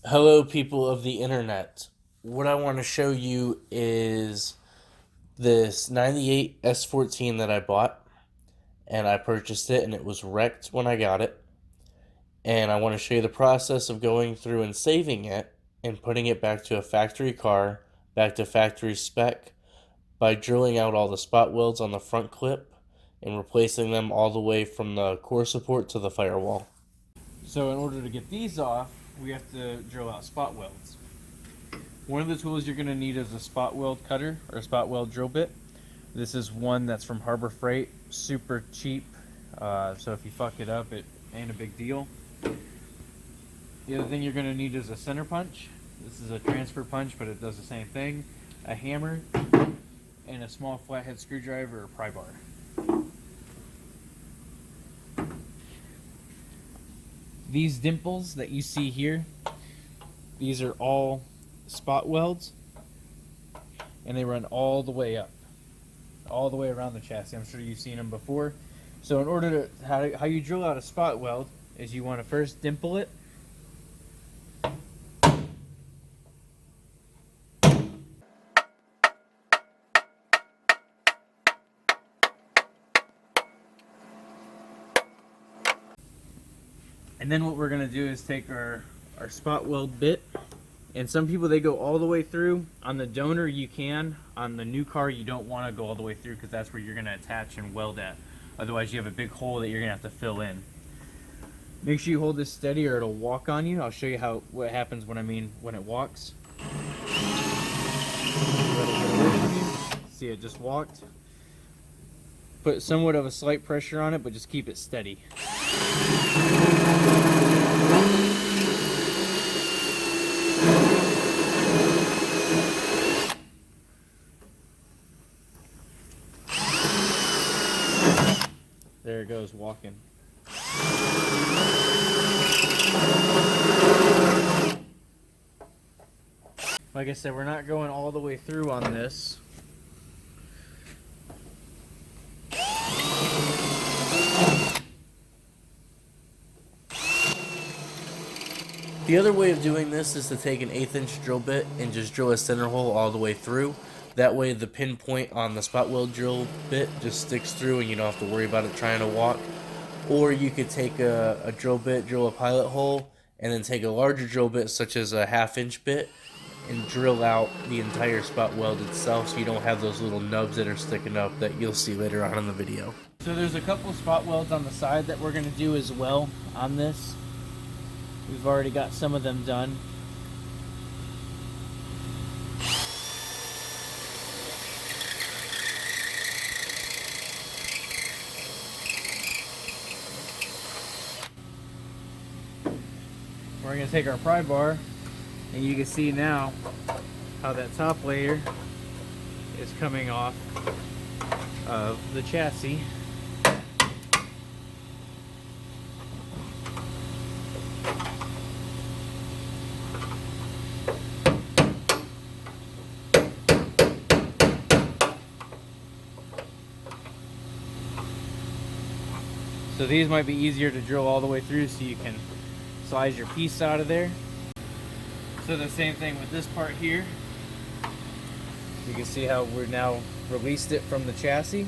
Hello, people of the internet. What I want to show you is this 98 S14 that I bought, and I purchased it, and it was wrecked when I got it. And I want to show you the process of going through and saving it and putting it back to a factory car, back to factory spec, by drilling out all the spot welds on the front clip and replacing them all the way from the core support to the firewall. So in order to get these off, we have to drill out spot welds. One of the tools you're going to need is a spot weld cutter or a spot weld drill bit. This is one that's from Harbor Freight, super cheap. So if you fuck it up, it ain't a big deal. The other thing you're going to need is a center punch. This is a transfer punch, but it does the same thing. A hammer, and a small flathead screwdriver or pry bar. These dimples that you see here, these are all spot welds, and they run all the way up, all the way around the chassis. I'm sure you've seen them before. So in order to, how you drill out a spot weld is you want to first dimple it. And then what we're going to do is take our spot weld bit, and some people, they go all the way through. On the donor you can. On the new car you don't want to go all the way through because that's where you're going to attach and weld at. Otherwise you have a big hole that you're going to have to fill in. Make sure you hold this steady or it'll walk on you. I'll show you what happens when it walks. Let it get away from you. See, it just walked. Put somewhat of a slight pressure on it, but just keep it steady. There it goes, walking. Like I said, we're not going all the way through on this. The other way of doing this is to take an 1/8 inch drill bit and just drill a center hole all the way through. That way the pinpoint on the spot weld drill bit just sticks through and you don't have to worry about it trying to walk. Or you could take a drill bit, drill a pilot hole, and then take a larger drill bit such as a 1/2 inch bit and drill out the entire spot weld itself so you don't have those little nubs that are sticking up that you'll see later on in the video. So there's a couple spot welds on the side that we're going to do as well on this. We've already got some of them done. We're going to take our pry bar, and you can see now how that top layer is coming off of the chassis. So these might be easier to drill all the way through so you can slide your piece out of there. So the same thing with this part here. You can see how we're now released it from the chassis.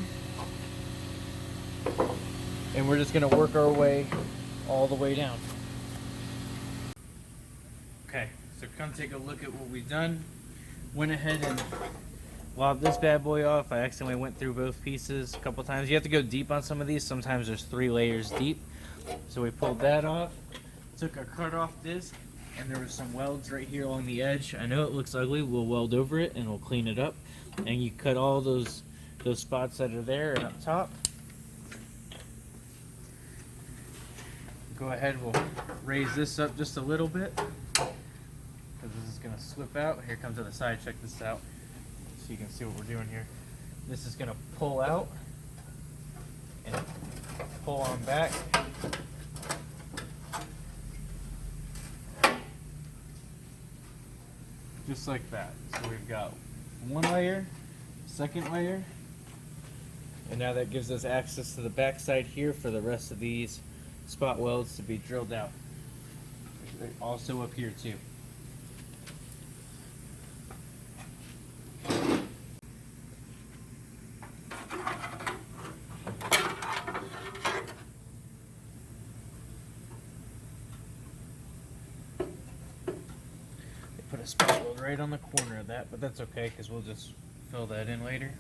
And we're just going to work our way all the way down. Okay, so come take a look at what we've done. Went ahead and lobbed this bad boy off. I accidentally went through both pieces a couple times. You have to go deep on some of these. Sometimes there's 3 layers deep. So we pulled that off. Took our cut off disc, and there was some welds right here along the edge. I know it looks ugly. We'll weld over it and we'll clean it up. And you cut all those spots that are there and up top. Go ahead, we'll raise this up just a little bit because this is going to slip out. Here comes to the side. Check this out so you can see what we're doing here. This is going to pull out and pull on back. Just like that. So we've got one layer, second layer, and now that gives us access to the back side here for the rest of these spot welds to be drilled out. Also up here too. a spot weld right on the corner of that, but that's okay because we'll just fill that in later.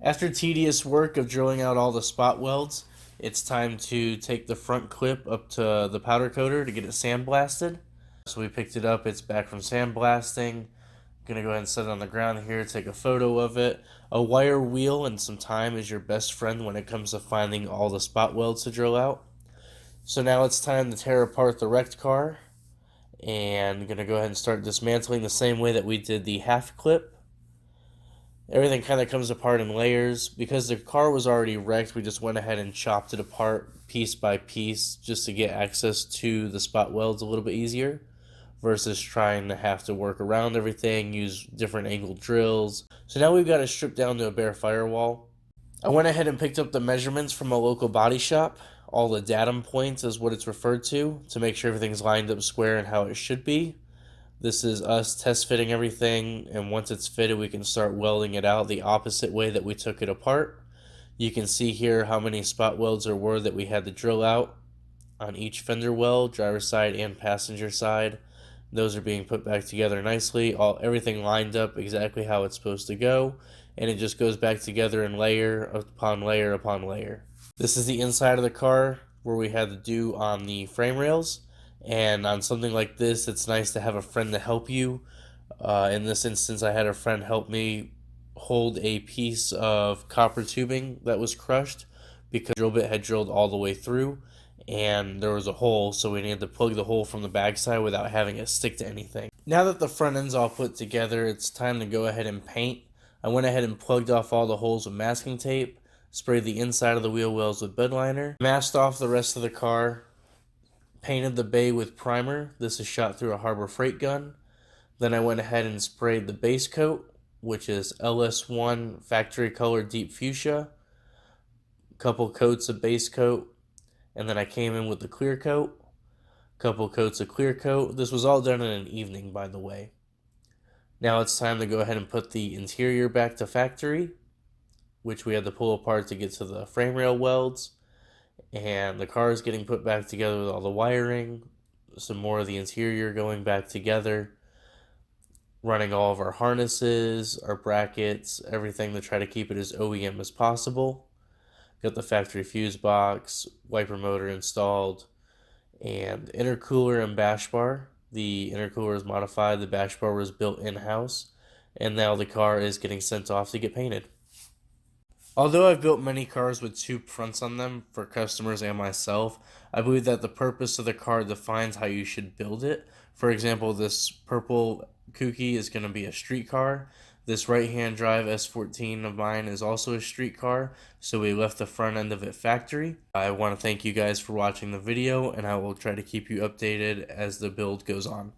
After tedious work of drilling out all the spot welds, it's time to take the front clip up to the powder coater to get it sandblasted. So we picked it up, it's back from sandblasting. Gonna go ahead and set it on the ground here, take a photo of it. A wire wheel and some time is your best friend when it comes to finding all the spot welds to drill out. So now it's time to tear apart the wrecked car, and gonna go ahead and start dismantling the same way that we did the half clip. Everything kind of comes apart in layers. Because the car was already wrecked, we just went ahead and chopped it apart piece by piece just to get access to the spot welds a little bit easier versus trying to have to work around everything, use different angle drills. So now we've got it stripped down to a bare firewall. I went ahead and picked up the measurements from a local body shop. All the datum points is what it's referred to make sure everything's lined up square and how it should be. This is us test fitting everything, and once it's fitted, we can start welding it out the opposite way that we took it apart. You can see here how many spot welds there were that we had to drill out on each fender weld, driver's side and passenger side. Those are being put back together nicely, everything lined up exactly how it's supposed to go, and it just goes back together in layer upon layer upon layer. This is the inside of the car where we had to do on the frame rails. And on something like this, it's nice to have a friend to help you. In this instance, I had a friend help me hold a piece of copper tubing that was crushed because the drill bit had drilled all the way through and there was a hole, so we needed to plug the hole from the backside without having it stick to anything. Now that the front end's all put together, it's time to go ahead and paint. I went ahead and plugged off all the holes with masking tape, sprayed the inside of the wheel wells with bed liner, masked off the rest of the car, painted the bay with primer. This is shot through a Harbor Freight gun. Then I went ahead and sprayed the base coat, which is LS1 factory color deep fuchsia. Couple coats of base coat, and then I came in with the clear coat. Couple coats of clear coat. This was all done in an evening, by the way. Now it's time to go ahead and put the interior back to factory, which we had to pull apart to get to the frame rail welds. And the car is getting put back together with all the wiring, some more of the interior going back together, running all of our harnesses, our brackets, everything to try to keep it as OEM as possible. Got the factory fuse box, wiper motor installed, and intercooler and bash bar. The intercooler is modified, the bash bar was built in-house, and now the car is getting sent off to get painted. Although I've built many cars with tube fronts on them for customers and myself, I believe that the purpose of the car defines how you should build it. For example, this purple Kooky is going to be a street car. This right-hand drive S14 of mine is also a street car, so we left the front end of it factory. I want to thank you guys for watching the video, and I will try to keep you updated as the build goes on.